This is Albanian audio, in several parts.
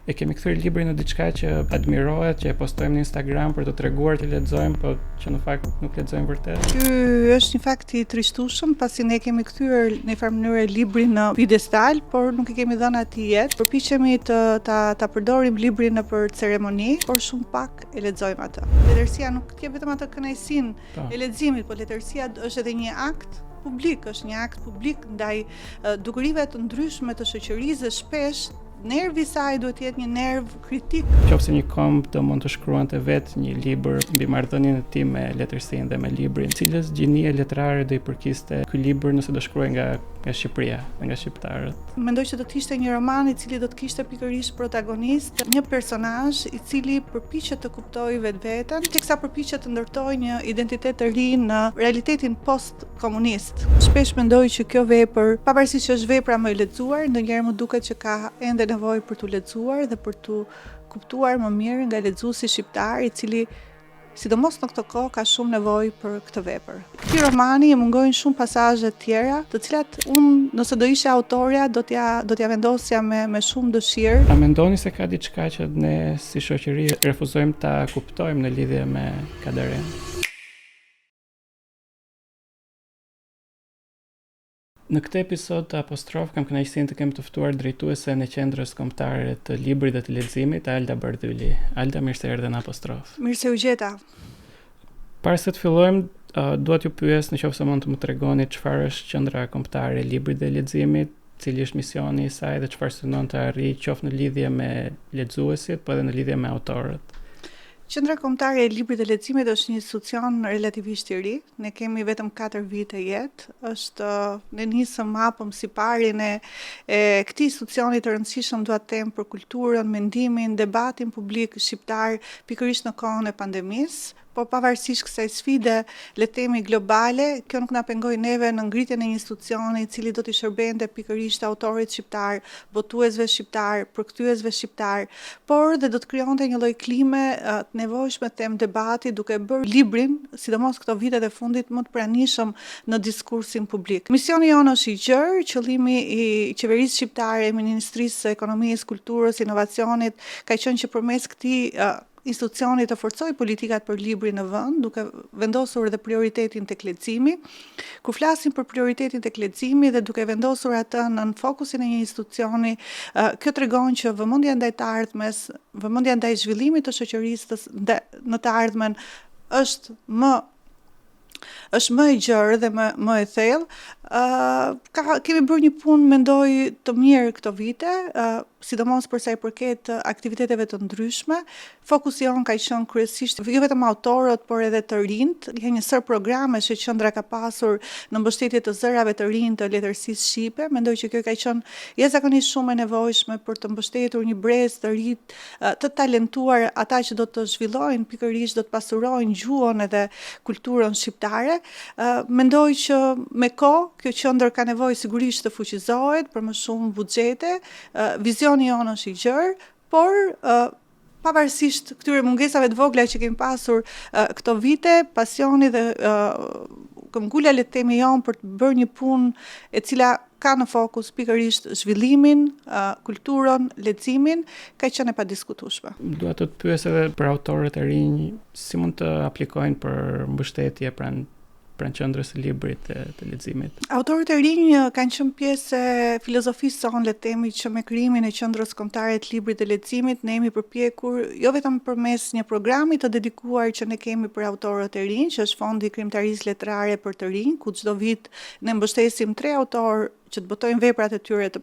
E kemi kthyer librin në diçka që admirohet, që e postojmë në Instagram për të treguar që lexojmë, por që në fakt nuk lexojmë vërtet. Ky është një fakt i trishtueshëm, pasi ne kemi kthyer në një farë mënyrë librin në piedestal, por nuk i kemi dhënë atij jetë. Përpiqemi ta përdorim librin nëpër ceremoni, por shumë pak e lexojmë atë. Letërsia nuk ka vetëm atë kënaqësinë e leximit, por letërsia është edhe një akt publik, është një akt publik ndaj dukurive të ndryshme të shoqërisë dhe shpesh nervi i saj duhet të jetë një nerv kritik. Nëse një këmbë do mund të shkruante vetë një libër mbi marrëdhënien e tij me letërsinë dhe me librin, cilës gjinie letrare do i përkiste ky libër nëse do shkruaj nga Shqipëria, nga shqiptarët. Mendoj që do të ishte një roman i cili do të kishte pikërisht protagonist një personazh i cili përpiqet të kuptojë vetveten, teksa përpiqet të ndërtojë një identitet të ri në realitetin post-komunist. Shpesh mendoj që kjo vepër, pavarësisht që është vepra më e lexuar, ndonjëherë më duket që ka ende nevojë për tu lexuar dhe për tu kuptuar më mirë nga lexuesi shqiptar, i cili sidomos në këtë kohë ka shumë nevojë për këtë vepër. Këtij romani i mungojnë shumë pasazhe të tjera, të cilat unë nëse do isha autorja do t'ja vendosja me shumë dëshirë. A mendoni se ka diçka që ne si shoqëri refuzojmë ta kuptojmë në lidhje me Kadaren? Në këtë episod të Apostrof kam kënaqësinë të kem të ftuar drejtuesen e Qendrës Kombëtare të Librit dhe të Leximit, Alda Bardhyli. Alda, mirë se erdhe në Apostrof. Mirë se u gjeta. Para se të fillojmë, dua t'ju pyes nëse mund të më tregoni çfarë është Qendra Kombëtare e Librit dhe Leximit, cili është misioni i saj dhe çfarë synon të arrijë qoftë në lidhje me lexuesit, po edhe në lidhje me autorët. Qendra Kombëtare e Librit dhe Leximit është një institucion relativisht i ri. Ne kemi vetëm 4 vite jetë. Ne nisëm hapëm siparin e këtij institucioni të rëndësishëm, dua të them, për kulturën, mendimin, debatin publik shqiptar pikërisht në kohën e pandemisë. Por pavarësisht kësaj sfide, le të themi globale, kjo nuk na pengoi neve në ngritjen e një institucioni i cili do t'i shërbente pikërisht autorit shqiptar, botuesve shqiptar, përkthyesve shqiptar, por dhe do të krijonte një lloj klime të nevojshme të them debati, duke bërë librin, sidomos këto vitet e fundit, më të pranishëm në diskursin publik. Misioni jonë është i gjerë, qëllimi i qeverisë shqiptare, Ministrisë së Ekonomisë, Kulturës, Inovacionit, ka qenë që përmes këtij institucioni të forcoj politikat për librin në vend, duke vendosur edhe prioritetin tek leximi. Kur flasim për prioritetin tek leximi dhe duke vendosur atë në fokusin e një institucioni, kjo tregon që vëmendja ndaj të ardhmes, vëmendja ndaj zhvillimit të shoqërisë në të ardhmen është më e gjerë dhe më e thellë. Kemi bërë një punë, mendoj, të mirë këto vite, sidomos për sa i përket aktiviteteve të ndryshme. Fokusi jon ka qenë kryesisht jo vetëm autorët, por edhe të rinjt. Ka një sër programe që qendra ka pasur në mbështetje të zërave të rinj të letërsisë shqipe. Mendoj që kjo ka qenë jashtëzakonisht shumë e nevojshme për të mbështetur një brezë të ri, të talentuar, ata që do të zhvillojnë pikërisht, do të pasurojnë gjuhën edhe kulturën shqiptare. Mendoj që me kohë kjo qendër ka nevojë sigurisht të fuqizohet për më shumë buxhete. Vizioni jonë është i gjerë, por pavarësisht këtyre mungesave të vogla që kemi pasur këto vite, pasioni dhe këmbgulja, le të themi, jonë për të bërë një punë e cila ka në fokus pikërisht zhvillimin, kulturën, leximin, ka qenë e padiskutueshme. Dua të pyes edhe për autorët e rinj, si mund të aplikojnë për mbështetje pranë qendrës së librit të leximit. Autorët e rinj kanë qenë pjesë e filozofisë sonë, le të themi, që me krijimin e Qendrës Kombëtare të Librit të Leximit ne jemi përpjekur jo vetëm përmes një programi të dedikuar që ne kemi për autorët e rinj, që është Fondi Krijimtarisë Letrare për të rinj, ku çdo vit ne mbështesim 3 autorë që të botojnë veprat e tyre të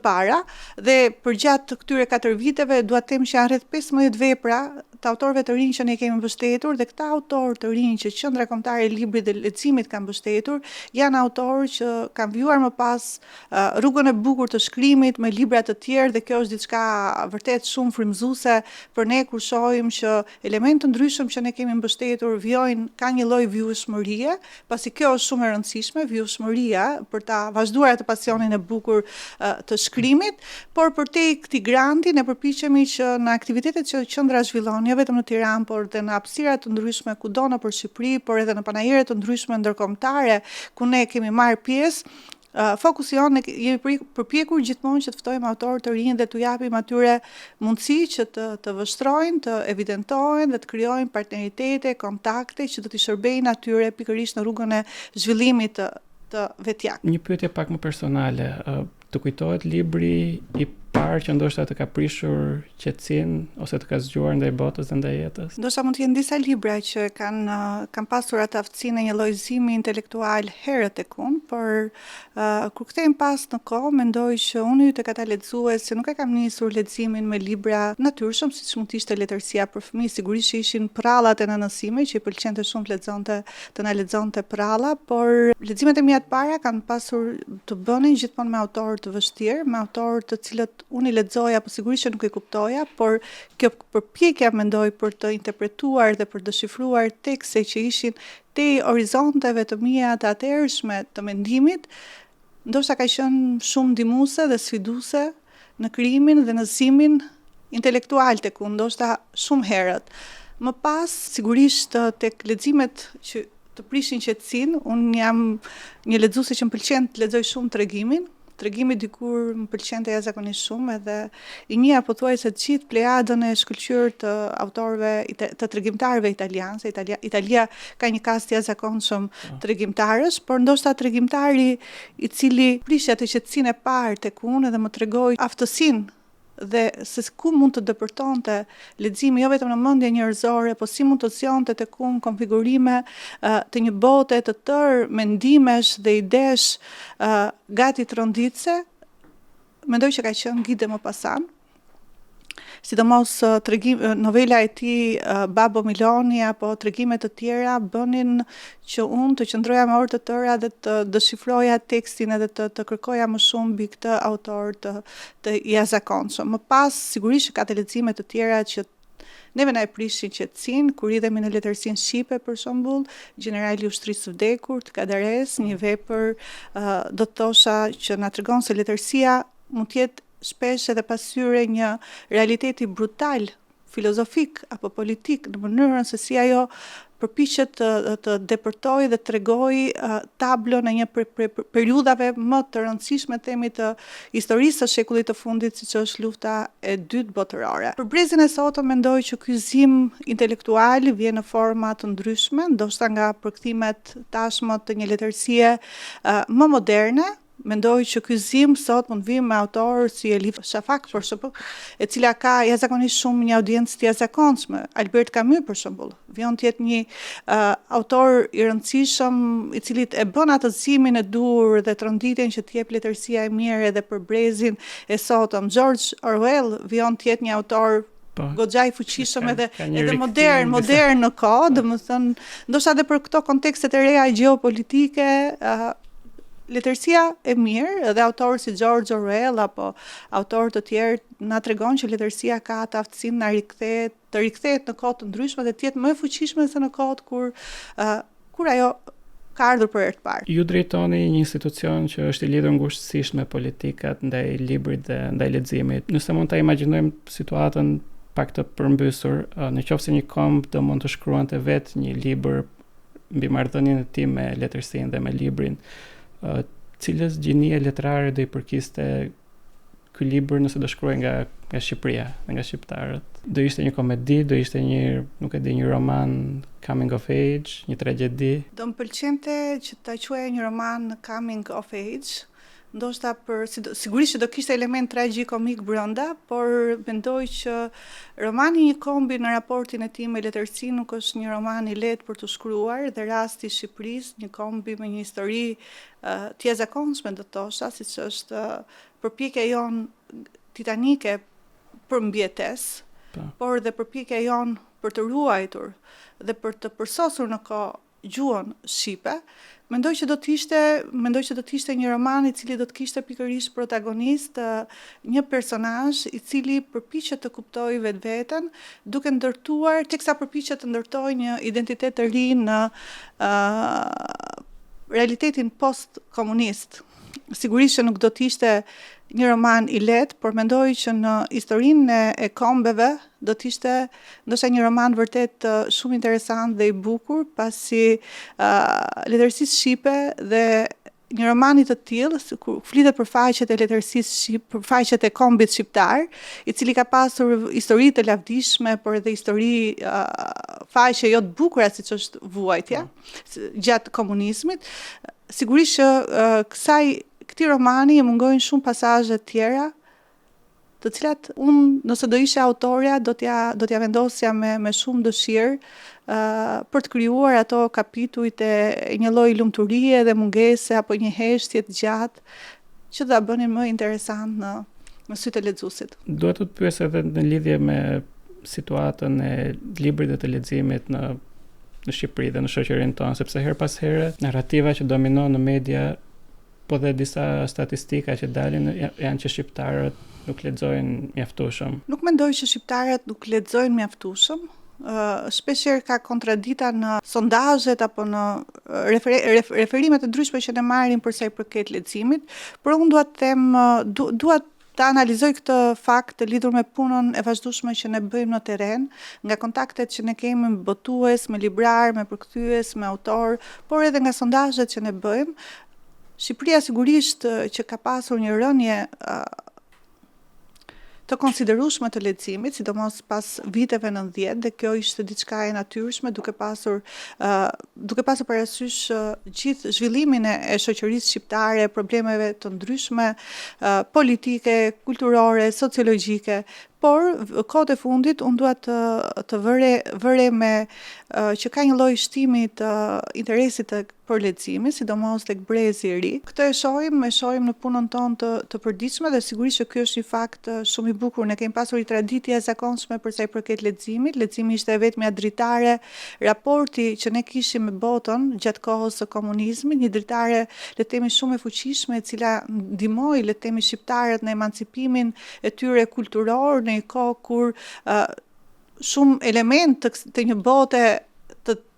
para, dhe përgjatë këtyre 4 viteve dua të them që janë rreth 15 vepra të autorëve të rinj që ne kemi mbështetur, dhe këta autorë të rinj që Qendra Kombëtare e Librit dhe Leximit ka mbështetur, janë autorë që kanë vjuar më pas rrugën e bukur të shkrimit me libra të tjerë, dhe kjo është diçka vërtet shumë frymëzuese për ne kur shohim që elementë të ndryshëm që ne kemi mbështetur vjojnë, ka një lloj vjueshmërie, pasi kjo është shumë e rëndësishme, vjueshmëria për ta vazhduar atë pasionin e bukur të shkrimit, por përtej këtij granti ne përpiqemi që në aktivitetet që qendra zhvillon, jo vetëm në Tiranë, por edhe në hapësira të ndryshme kudo nëpër Shqipëri, por edhe në panajire të ndryshme ndërkombëtare ku ne kemi marrë pjesë, Fokusi jonë jemi përpjekur gjithmonë që të ftojmë autorë të rinj dhe t'u japim atyre mundësi që të vështrojnë, të evidentojnë dhe të krijojnë partneritete, kontakte që do t'i shërbejnë atyre pikërisht në rrugën e zhvillimit të vetjak. Një pyetje pak më personale, të kujtohet libri i parë që ndoshta të ka prishur qetësinë ose të ka zgjuar ndaj botës dhe ndaj jetës? Ndoshta mund të jenë disa libra që kanë pasur atë aftësinë e një llojzimi intelektual herët tek unë, por kur kthehem pas në kohë, mendoj që unë tek ata lexues që nuk e kam nisur leximin me libra natyrshëm, siç mund të ishte Letërsia për fëmijë, sigurisht që ishin prallat e nënësimit që i pëlqente shumë të na lexonte pralla, por leximet e mia të para kanë pasur të bënin gjithmonë me autorë të vështirë, me autorë të cilët unë i lexoja, po sigurisht që nuk e kuptoja, por kjo përpjekja mendoj për të interpretuar dhe për të shifruar tekste që ishin te horizonteve të mia të atëhershme të mendimit, ndoshta ka qenë shumë ndihmuese dhe sfiduese në krijimin dhe në zimin intelektual tek unë, ndoshta shumë herët. Më pas, sigurisht tek leximet që të prishin qetësinë, unë jam një lexuese që më pëlqen të lexoj shumë tregimin. Tregimi dikur më pëlqente jashtëzakonisht shumë edhe i njeh pothuajse të gjithë plejadën e shkëlqyer të autorëve të tregimtarëve italianë, se Italia ka një kast jashtëzakonshëm tregimtarësh, por ndoshta tregimtari i cili prishte atë qetësinë e parë tek unë dhe më tregoi aftësinë dhe se ku mund të depërtonte leximi jo vetëm në mendje njerëzore, po si mund të zgjonte tek unë konfigurime të një bote të tërë mendimesh dhe idesh gati tronditse, mendoj që ka qenë Guy de Maupassant. Sidomos novela e tij Babbo Miloni apo tregimet të tjera bënin që unë të qëndroja me orë të tëra dhe të dëshifroja tekstin edhe të kërkoja më shumë mbi këtë autor të jashtëzakonshëm. Më pas sigurisht ka të lexime të tjera që neve na e prishin qetësinë, kur idhemi në letërsinë shqipe për shembull, Gjenerali i ushtrisë së vdekur të Kadares, një vepër do të thosha që na tregon se letërsia mund të jetë shpesh edhe pasqyrë një realiteti brutal, filozofik apo politik në mënyrën se si ajo përpiqet të depërtojë dhe tregojë tablon e një periudhave më të rëndësishme themi të historisë së shekullit të fundit, siç është lufta e dytë botërore. Për brezin e sotëm mendoj që ky zim intelektual vjen në forma të ndryshme, ndoshta nga përkthimet tashmë të një letërsie më moderne. Mendoj që ky zim sot mund vijë me autorë si Elif Shafak për shembull, e cila ka jashtëzakonisht shumë një audiencë të jashtëzakonshme. Albert Camus për shembull, vjen të jetë një autor i rëndësishëm i cili e bën atë zimin e dur dhe tronditjen që të jep letërsia e mirë edhe për brezin e sotëm. George Orwell vjen të jetë një autor goxha i fuqishëm edhe modern në kohë, domethënë ndoshta edhe për këto kontekstet e reja gjeopolitike. Letërsia e mirë edhe autorë si George Orwell apo autorë të tjerë na tregon që letërsia ka atë aftësinë të rikthehet në kohë të ndryshme dhe të jetë më e fuqishme se në kohët kur ajo ka ardhur për herë të parë. Ju drejtoni një institucion që është i lidhur ngushtësisht me politikat ndaj librit dhe ndaj leximit. Nëse mund ta imagjinojmë situatën pak të përmbysur, nëse një komb do mund të shkruante vetë një libër mbi marrëdhënien e tij me letërsinë dhe me librin, cilës gjinie letrare do i përkiste ky libër nëse do shkruaj nga Shqipëria dhe nga shqiptarët? Do ishte një komedi, do ishte një roman coming of age, një tragjedi? Do më pëlqente që ta quaja një roman coming of age. Ndoshta sigurisht që do kishte element tragjikomik brenda, por mendoj që romani Një kombi në raportin e tij me letërsinë nuk është një roman i lehtë për të shkruar dhe rasti i Shqipërisë, Një kombi me një histori të jashtëzakonshme do të thosha, siç është përpjekja jon titanike për mbijetesë, por dhe përpjekja jon për të ruajtur dhe për të përsosur në kohë gjuhën shqipe. Mendoj që do të ishte një roman i cili do të kishte pikërisht protagonist një personazh i cili përpiqet të kuptojë vetveten, duke ndërtuar, teksa përpiqet të ndërtojë një identitet të ri në realitetin post-komunist. Sigurisht që nuk do të ishte një roman i lehtë, por mendoj që në historinë e kombeve do të ishte ndoshta një roman vërtet shumë interesant dhe i bukur, pasi letërsisë shqipe dhe një romani të tillë, kur flitet për faqet e letërsisë për faqet e kombit shqiptar, i cili ka pasur histori të lavdishme, por edhe histori faqe jo të bukura siç është vuajtja gjatë komunizmit, sigurisht që këtij romani i mungojnë shumë pasazhe të tjera, të cilat unë, nëse do ishe autorja, do t'ja vendosja me shumë dëshirë për të krijuar ato kapitujt e një lloji lumturie dhe mungese apo një heshtje të gjatë që ta bënin më interesant në sytë e lexuesit. Dua të pyes edhe në lidhje me situatën e librit dhe të leximit në Shqipëri dhe në shoqërinë tonë, sepse her pas here narrativa që dominon në media, po dhe disa statistika që dalin janë që shqiptarët nuk lexojnë mjaftueshëm. Nuk mendoj që shqiptarët nuk lexojnë mjaftueshëm. Shpeshherë ka kontradita në sondazhet apo në referimet e ndryshme që ne marrim për sa i përket leximit, por unë dua të them, dua të analizoj këtë fakt të lidhur me punën e vazhdueshme që ne bëjmë në terren, nga kontaktet që ne kemi me botues, me librar, me përkthyes, me autor, por edhe nga sondazhet që ne bëjmë. Shqipëria sigurisht që ka pasur një rënje të konsiderueshme të leximit, sidomos pas viteve 90, dhe kjo ishte diçka e natyrshme, duke pasur parasysh gjithë zhvillimin e shoqërisë shqiptare, problemeve të ndryshme, politike, kulturore, sociologjike. Por, kohët e fundit, unë dua të vëre me që ka një lloj shtimi të interesit për leximin, sidomos tek brezi i ri. Këtë e shohim në punën tonë të përditshme dhe sigurisht që ky është një fakt shumë i bukur. Ne kemi pasur një traditë jashtëzakonshme për sa i përket leximit. Leximi ishte vetmja dritare, raporti që ne kishim me botën gjatë kohës së komunizmit, një dritare le të themi shumë e fuqishme, e cila ndihmoi le të themi shqiptarët në emancipimin e tyre kulturor, në një kohë kur shumë element të një bote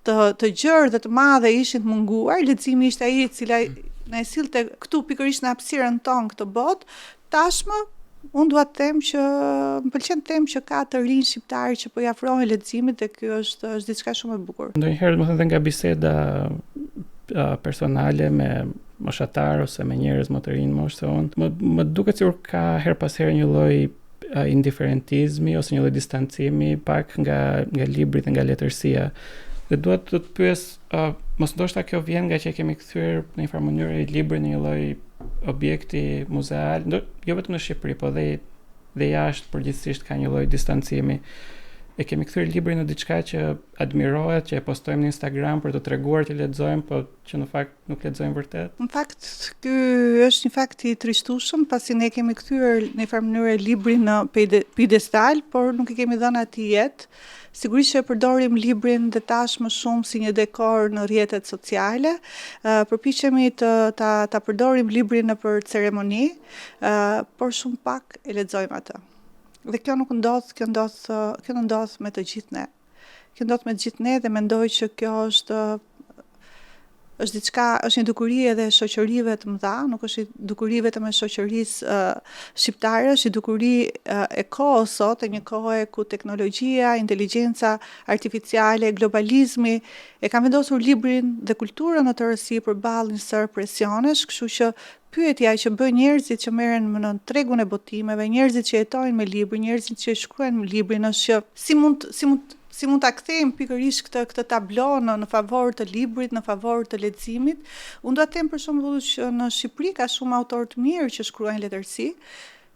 të gjerë dhe të madhe ishin të munguar, leximi ishte ai i cili na e sillte këtu pikërisht në hapësirën tonë këtë botë. Tashmë unë dua të them që më pëlqen të them që ka të rinj shqiptarë që po i afrohen leximit dhe kjo është diçka shumë e bukur. Ndonjëherë më thënë nga biseda personale me moshatar ose me njerëz më të rinj moshë se unë, më duket sikur ka her pas here një lloj indiferentizmi ose një lloj distancimi pak nga libri dhe nga letërsia. Dhe dua të të pyes, mos ndoshta kjo vjen nga që kemi kthyer në një farë mënyrë librin në një lloj objekti muzeal, jo vetëm në Shqipëri, po dhe jashtë përgjithsisht ka një lloj distancimi. E kemi kthyer librin në diçka që admirohet, që e postojmë në Instagram për të treguar që lexojmë, po që në fakt nuk lexojmë vërtet. Në fakt, ky është një fakt i trishtueshëm, pasi ne kemi kthyer në një farë mënyrë librin në piedestal, por nuk i kemi dhënë atij jetë. Sigurisht që e përdorim librin dhe tashmë shumë si një dekor në rrjetet sociale. Përpiqemi ta përdorim librin nëpër ceremoni, por shumë pak e lexojmë atë. Dhe kjo nuk ndodh, kjo ndodh me të gjithë ne. Kjo ndodh me të gjithë ne dhe mendoj që kjo është një dukuri edhe e shoqërive të mëdha, nuk është një dukuri vetëm e shoqërisë shqiptare, është një dukuri e kohës sot, e një kohe ku teknologjia, inteligjenca artificiale, globalizmi e kanë vendosur librin dhe kulturën në tërësi përballë një sër presionesh, kështu që pyetja që bëjnë njerëzit që merren në tregun e botimeve, njerëzit që jetojnë me librin, njerëzit që shkruajnë librin, është që si mund ta kthejmë pikërisht këtë tablo në favor të librit, në favor të leximit. Unë do të them për shembull që në Shqipëri ka shumë autorë të mirë që shkruajnë letërsi,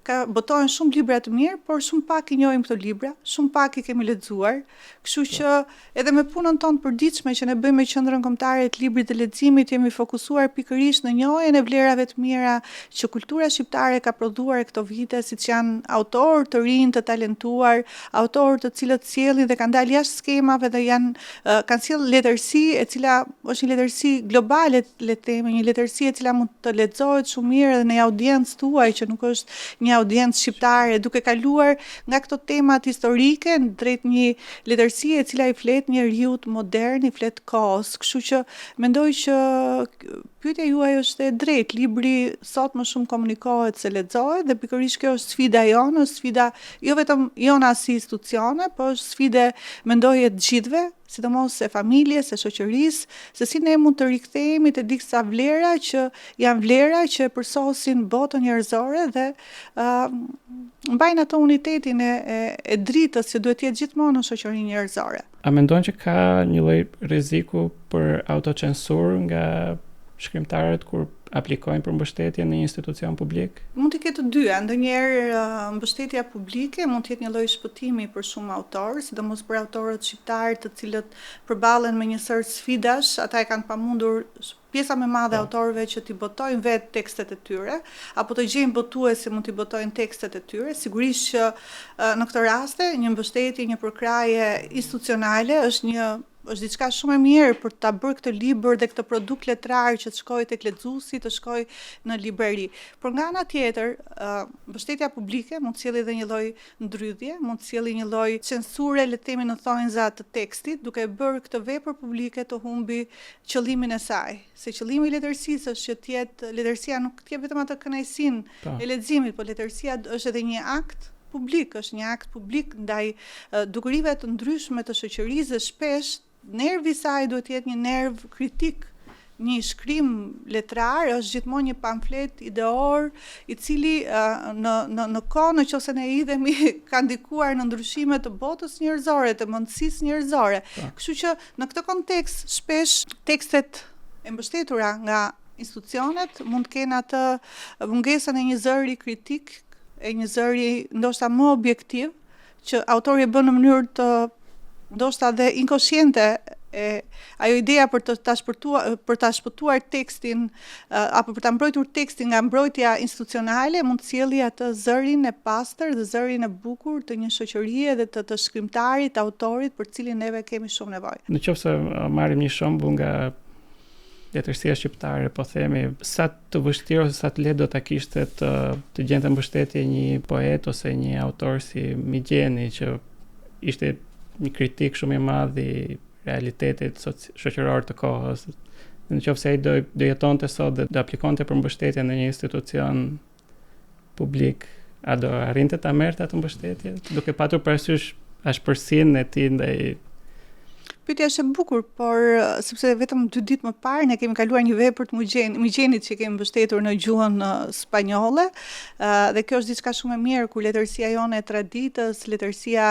botojnë shumë libra të mirë, por shumë pak i njohim këto libra, shumë pak i kemi lexuar. Kështu që edhe me punën tonë përditshme që ne bëjmë me Qendrën Kombëtare të Librit dhe Leximit, jemi fokusuar pikërisht në njohjen e vlerave të mira që kultura shqiptare ka prodhuar këto vite, siç janë autorë të rinj të talentuar, autorë të cilët sjellin dhe kanë dalë jashtë skemave dhe kanë sjellë letërsi e cila është një letërsi globale, le të themi, një letërsi e cila mund të lexohet shumë mirë edhe në audiencë tuaj që nuk është një një audiencë shqiptare duke kaluar nga këto temat historike drejt një letërsie e cila i flet njeriut modern, i flet kohës. Kështu që mendoj që pyetja juaj është e drejtë. Libri sot më shumë komunikohet se lexohet dhe pikërisht kjo është sfida jonë, është sfida jo vetëm jona si institucione, po është sfide mendoj e të gjithëve, sidomos e familjes, e shoqërisë, se si ne mund të rikthehemi te disa vlera që janë vlera që përsosin botën njerëzore dhe mbajnë ato unitetin e dritës që duhet të jetë gjithmonë në shoqërinë njerëzore. A mendon që ka një lloj rreziku për autocensurë nga shkrimtarët kur aplikojnë për mbështetje në një institucion publik? Mund të ketë të dyja. Ndonjëherë mbështetja publike mund të jetë një lloj shpëtimi për shumë autorë, sidomos për autorët shqiptarë të cilët përballen me një sër sfidash, ata e kanë pamundur pjesa më e madhe e autorëve që t'i botojnë vetë tekstet e tyre, apo të gjejnë botuese mund t'i botojnë tekstet e tyre. Sigurisht që në këtë raste një mbështetje, një përkraje institucionale është diçka shumë e mirë për ta bërë këtë libër dhe këtë produkt letrar që të shkojë tek lexuesi, të shkojë në librari. Por nga ana tjetër, mbështetja publike mund të sjellë edhe një lloj ndrydhje, mund të sjellë një lloj censure, le të themi në thonjza të tekstit, duke bërë këtë vepër publike të humbi qëllimin e saj. Se qëllimi i letërsisë është që të jetë letërsia nuk të jep vetëm atë kënaqësinë e leximit, por letërsia është edhe një akt publik, është një akt publik ndaj dukurive të ndryshme të shoqërisë, shpesh nervi i saj duhet të jetë një nerv kritik. Një shkrim letrar është gjithmonë një pamflet ideor i cili në kohë nëse ne idhemi ka ndikuar në ndryshime të botës njerëzore, të mundësisë njerëzore. Kështu që në këtë kontekst shpesh tekstet e mbështetura nga institucionet mund të kenë atë mungesën e një zëri kritik, e një zëri ndoshta më objektiv që autori e bën në mënyrë të ndoshta dhe inkoshciente ajo ideja për ta shpëtuar tekstin apo për ta mbrojtur tekstin nga mbrojtja institucionale mund të sjellë atë zërin e pastër dhe zërin e bukur të një shoqërie dhe të shkrimtarit, autorit për cilin neve kemi shumë nevojë. Nëse marrim një shembull nga letërsia shqiptare, po themi, sa të vështirë ose sa të lehtë do ta kishte të gjente mbështetje një poet ose një autor si Migjeni, që ishte një kritik shumë i madh i realitetit shoqëror të kohës. Nëse ai do jetonte sot dhe do aplikonte për mbështetje në një institucion publik, a do arrinte ta merrte atë mbështetje, duke patur parasysh ashpërsinë e tij ndaj. Pyetja është e bukur, por sepse vetëm 2 ditë më parë ne kemi kaluar një vepër të Migjenit që kemi mbështetur në gjuhën spanjolle, dhe kjo është diçka shumë e mirë kur letërsia jone e traditës, letërsia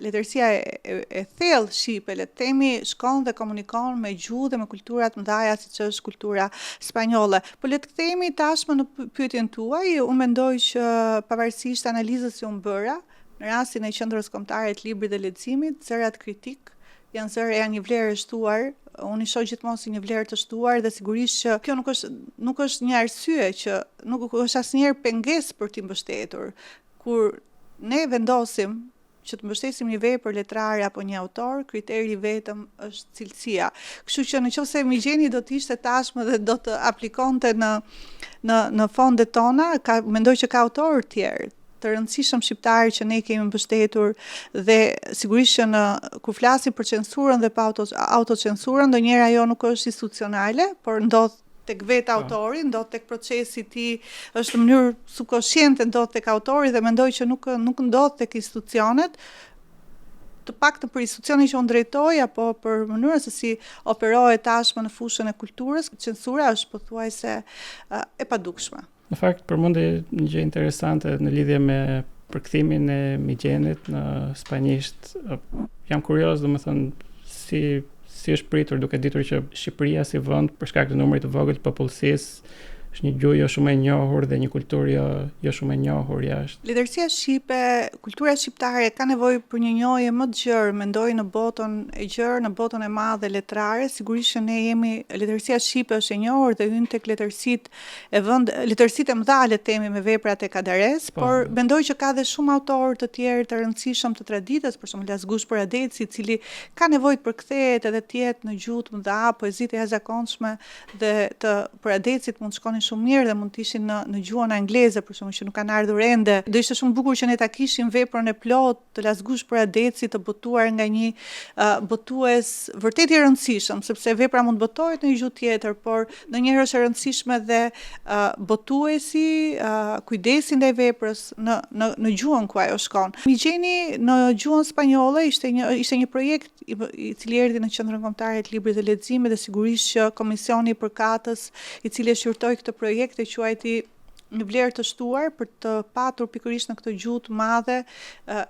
e thellë shqipe, le të themi, shkon dhe komunikon me gjuhë dhe me kultura të mëdha siç është kultura spanjolle. Po le të kthehemi tashmë në pyetjen tuaj, unë mendoj që pavarësisht analizës që unë bëra, në rastin e Qendrës Kombëtare të Librit dhe Leximit, zërat kritik janë një vlerë e shtuar. Unë i shoh gjithmonë si një vlerë të shtuar dhe sigurisht që kjo nuk është një arsye që nuk është asnjëherë pengesë për t'i mbështetur. Kur ne vendosim që të mbështesim një vepër letrare apo një autor, kriteri vetëm është cilësia. Kështu që nëse Migjeni do të ishte tashmë dhe do të aplikonte në fondet tona, mendoj që ka autorë tjerë të rëndësishëm shqiptarë që ne kemi mbështetur dhe sigurisht që kur flasim për censurën dhe pa autocensurën, ndonjëherë ajo nuk është institucionale, por ndodh tek vetë autori, ndodh tek procesi i tij, është në mënyrë subkonsciente ndodh tek autori dhe mendoj që nuk ndodh tek institucionet. Të paktën për institucionin që unë drejtoj apo për mënyrën se si operohet tashmë në fushën e kulturës, censura është pothuajse e padukshme. Në fakt, përmendi një gjë interesante në lidhje me përkthimin e Migjenit në spanjisht. Jam kurioz, domethënë, si është pritur, duke ditur që Shqipëria si vend për shkak të numrit të vogël të popullsisë është një gjuhë jo shumë e njohur dhe një kulturë jo shumë e njohur jashtë. Letërsia shqipe, kultura shqiptare ka nevojë për një njohje më të gjerë, mendoj në botën e gjerë, në botën e madhe letrare. Sigurisht që ne letërsia shqipe është e njohur dhe hyn tek letërsitë e mëdha, le të themi, me veprat e Kadares, por mendoj që ka dhe shumë autorë të tjerë të rëndësishëm të traditës, për shembull Lazgush Poradeci, i cili ka nevojë të përkthehet edhe të jetë në gjuhë të mëdha, poezitë e jashtëzakonshme dhe të Poradecit mund të shkonin shumë mirë dhe mund të ishin në gjuhën angleze, për shembull që nuk kanë ardhur ende. Do ishte shumë bukur që ne ta kishim veprën e plot të Lasgush për Adeci të botuar nga një botues vërtet i rëndësishëm, sepse vepra mund botohet në një gjuhë tjetër, por ndonjëherë është e rëndësishme dhe botuesi kujdesi ndaj veprës në gjuhën ku ajo shkon. Migjeni në gjuhën spanjolle ishte një projekt i cili erdhi në Qendrën Kombëtare të Librit dhe Leximit dhe sigurisht që Komisioni i Përkatës i cili e shqyrtoi këtë projekt e quajti një vlerë të shtuar për të patur pikërisht në këtë gjuhë të madhe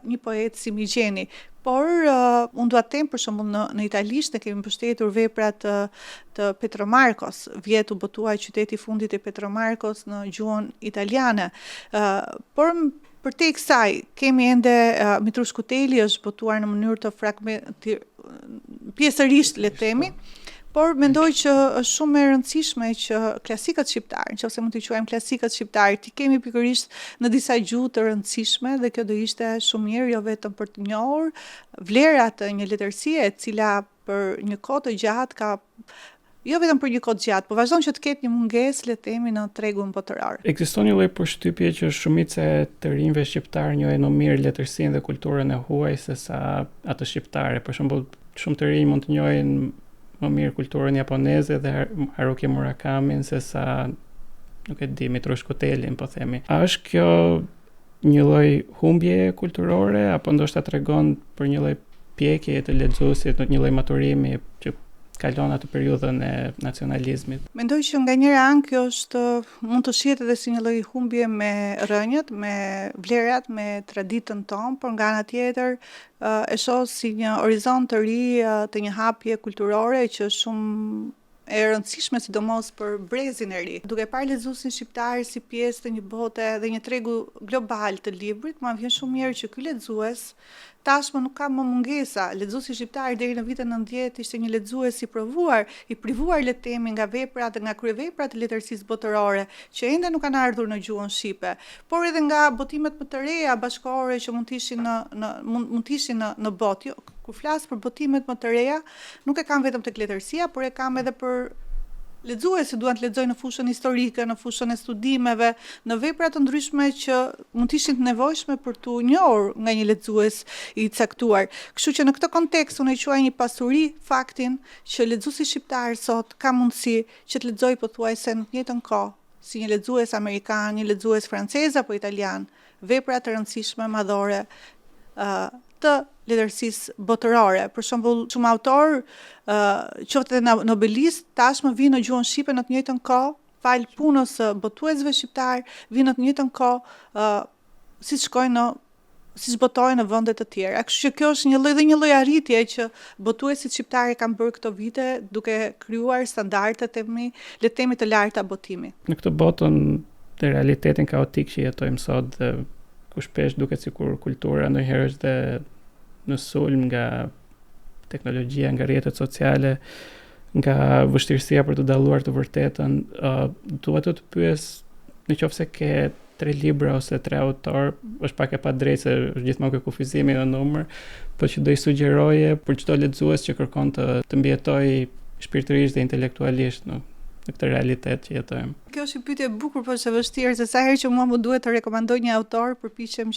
një poet si Migjeni. Por unë dua të them për shembull në italisht ne kemi mbështetur vepra të Petromarcos, vjet u botua qyteti i fundit i Petromarcos në gjuhën italiane. Por për te kësaj kemi ende Mitrush Kuteli është botuar në mënyrë të pjesërisht le të themi. Por mendoj që është shumë e rëndësishme që klasikët shqiptarë, nëse mund t'i quajmë klasikët shqiptarë, ti kemi pikërisht në disa gjuhë të rëndësishme dhe kjo do ishte shumë mirë jo vetëm për të njohur vlerat të një letërsie e cila për një kohë të gjatë ka jo vetëm për një kohë të gjatë, por vazhdon që të ketë një mungesë le të themi në tregun botëror. Ekziston një lloj përshtypje që shumica e të rinjve shqiptar njohin më mirë letërsinë dhe kulturën e huaj sesa atë shqiptare. Për shembull, shumë të rinj mund të njohin më mirë kulturën japoneze dhe Haruki Murakamin sesa nuk e di Mitrush Kutelin po themi. A është kjo një lloj humbje kulturore apo ndoshta tregon për një lloj pjekje të lexuesit, një lloj maturimi që kalon atë periudhën e nacionalizmit? Mendoj që nga njëra anë kjo mund të shihet edhe si një lloj humbje me rënjët, me vlerat, me traditën tonë, por nga ana tjetër e shoh si një orizont të ri të një hapje kulturore që është shumë e rëndësishme sidomos për brezin e ri. Duke parë lexuesin shqiptar si pjesë të një bote dhe një tregu global të librit, më vjen shumë mirë që ky lexues tashmë nuk ka më mungesa. Lexuesi shqiptar deri në vitin 90 ishte një lexues i privuar le të themi nga veprat dhe nga kryeveprat e letërsisë botërore, që ende nuk kanë ardhur në gjuhën shqipe, por edhe nga botimet më të reja bashkëkohore që mund të ishin në botë. Jo, kur flas për botimet më të reja, nuk e kam vetëm tek letërsia, por e kam edhe për lexuesi duan të lexojnë në fushën historike, në fushën e studimeve, në vepra të ndryshme që mund të ishin të nevojshme për t'u njohur nga një lexues i caktuar. Kështu që në këtë kontekst unë e quaj një pasuri faktin që lexuesi shqiptar sot ka mundësi që të lexojë pothuajse në të njëjtën kohë si një lexues amerikan, një lexues francez apo italian, vepra të rëndësishme madhore të letërsisë botërore. Për shembull, shumë autor, qoftë edhe nobelist, tashmë vinë në gjuhën shqipe në të njëjtën kohë, fal punës së botuesve shqiptar, vinë në të njëjtën kohë siç botojnë në vende të tjera. Kështu që kjo është një lloj arritje që botuesit shqiptarë kanë bërë këto vite duke krijuar standardet le të themi të larta botimi. Në këtë botën të realitetin kaotik që jetojmë sot dhe ku shpesh duket sikur kultura ndonjëherë është dhe në sulm nga teknologjia, nga rrjetet sociale, nga vështirësia për të dalluar të vërtetën, dua të pyes nëse ke 3 libra ose 3 autor, është pak e padrejtë se është gjithmonë ky kufizimi në numër, por që do i sugjeroje për çdo lexues që kërkon të mbijetojë shpirtërisht dhe intelektualisht në këtë realitet që jetojmë. Kjo është një pyetje e bukur, por është e vështirë, se sa herë që mua më duhet të rekomandoj një autor, përpiqem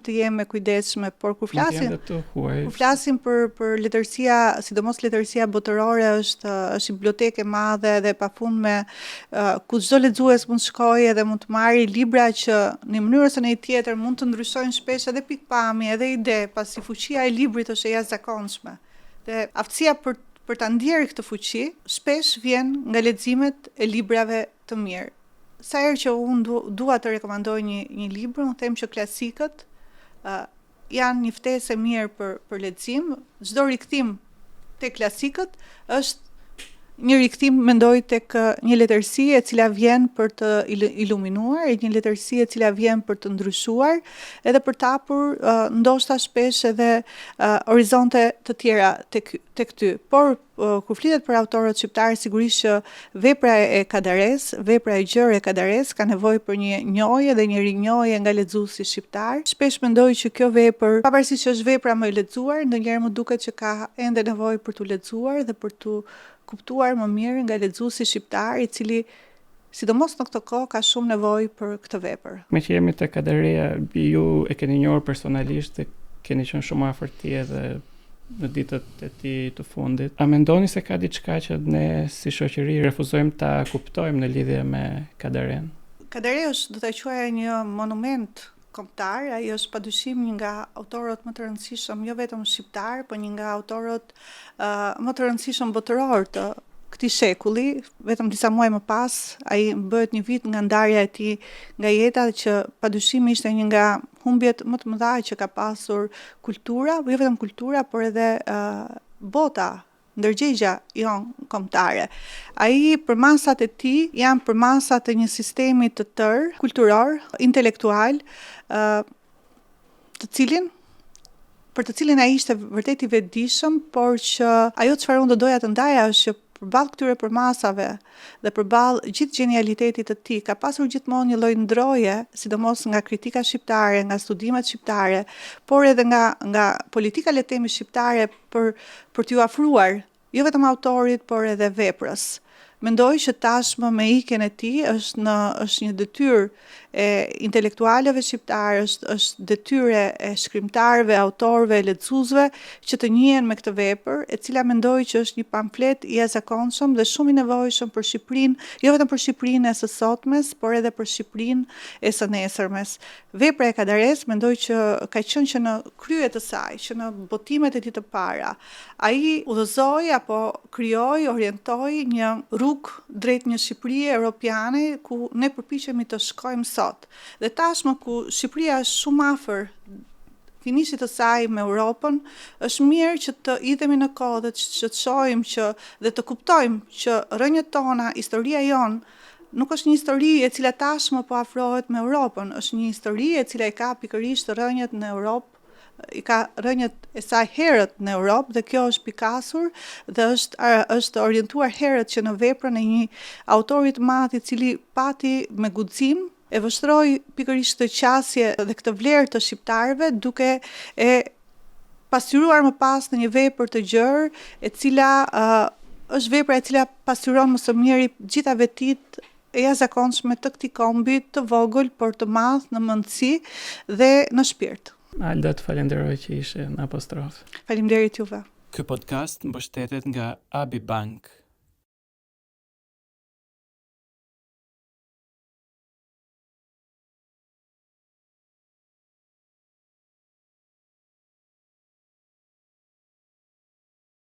të jem me kujdesshme, por kur flasim për letërsia, sidomos letërsia botërore, është biblioteke e madhe dhe pafundme, ku çdo lexues mund shkojë dhe mund të marrë libra që në mënyrë ose në një tjetër mund të ndryshojnë shpesh edhe pikpamje, edhe ide, pasi fuqia e librit është e jashtëzakonshme. Dhe aftësia për ta ndjerë këtë fuqi, shpesh vjen nga leximet e librave të mirë. Sa herë që unë dua të rekomandoj një libër, unë them që klasikët janë një ftesë e mirë për lexim. Çdo rikthim tek klasikët është një rikthim, mendoj, tek një letërsi e cila vjen për të iluminuar, një letërsi e cila vjen për të ndryshuar, edhe për të hapur ndoshta shpesh edhe horizonte të tjera tek ty. Por kur flitet për autorët shqiptarë, sigurisht që vepra e Kadares, vepra e gjerë e Kadares ka nevojë për një njohje dhe një rinjohje nga lexuesi shqiptar. Shpesh mendoj që kjo vepër, pavarësisht që është vepra më e lexuar, ndonjëherë më duket që ka ende nevojë për t'u lexuar dhe për t'u kuptuar më mirë nga lexuesi shqiptar, i cili sidomos në këtë kohë ka shumë nevojë për këtë vepër. Me që jemi te Kadareja, ju e keni njohur personalisht dhe keni qenë shumë afër ti edhe në ditët e tij të fundit. A mendoni se ka diçka që ne si shoqëri refuzojmë ta kuptojmë në lidhje me Kadaren? Kadareja do ta quaja një monument kombëtar, ai është padyshim një nga autorët më të rëndësishëm, jo vetëm shqiptar, por një nga autorët më të rëndësishëm botëror të këtij shekulli. Vetëm disa muaj më pas, ai bëhet një vit nga ndarja e tij nga jeta, që padyshim ishte një nga humbjet më të mëdha që ka pasur kultura, jo vetëm kultura, por edhe bota, ndërgjegja jonë kombëtare. Ai përmasat e tij janë përmasat e një sistemi të tërë, kulturor, intelektual, për të cilin ai ishte vërtet i vetëdijshëm, por që ajo çfarë unë do doja të ndaja është që përballë këtyre përmasave dhe përballë gjithë genialitetit të tij, ka pasur gjithmonë një lloj ndroje, sidomos nga kritika shqiptare, nga studimet shqiptare, por edhe nga politika, le të themi, shqiptare për t'ju afruar jo vetëm autorit, por edhe veprës. Mendoj që tashmë me ikjen e tij është një detyrë e intelektualëve shqiptarë, është detyrë e shkrimtarëve, autorëve, lexuesve që të njihen me këtë vepër, e cila mendoj që është një pamflet i jashtëzakonshëm dhe shumë i nevojshëm për Shqipërinë, jo vetëm për Shqipërinë e së sotmes, por edhe për Shqipërinë e së nesërmes. Vepra e Kadares mendoj që ka qenë që në krye të saj, që në botimet e tij të para, ai udhëzoi apo krijoi, orientoi një rrugë drejt një Shqipërie europiane ku ne përpiqemi të shkojmë sot. Dhe tashmë ku Shqipëria është shumë afër finishit të saj me Europën, është mirë që të idhemi në kohë dhe që të shohim që dhe të kuptojmë që rrënjët tona, historia jonë, nuk është një histori e cila tashmë po afrohet me Europën, është një histori e cila i ka pikërisht rrënjët në Europë, i ka rrënjët e saj herët në Europë, dhe kjo është pikasur dhe është orientuar herët që në veprën e një autorit madh i cili pati me guxim e vështroi pikërisht këtë qasje dhe këtë vlerë të shqiptarëve, duke e pasqyruar më pas në një vepër të gjerë, e cila është vepra e cila pasqyron më së miri gjitha vetit e jashtëzakonshme të këtij kombi të vogël, por të madh në mendësi dhe në shpirt. Alda, të falenderoj që ishe në apostrof. Faleminderit juve. Ky podcast mbështetet nga Abi Bank.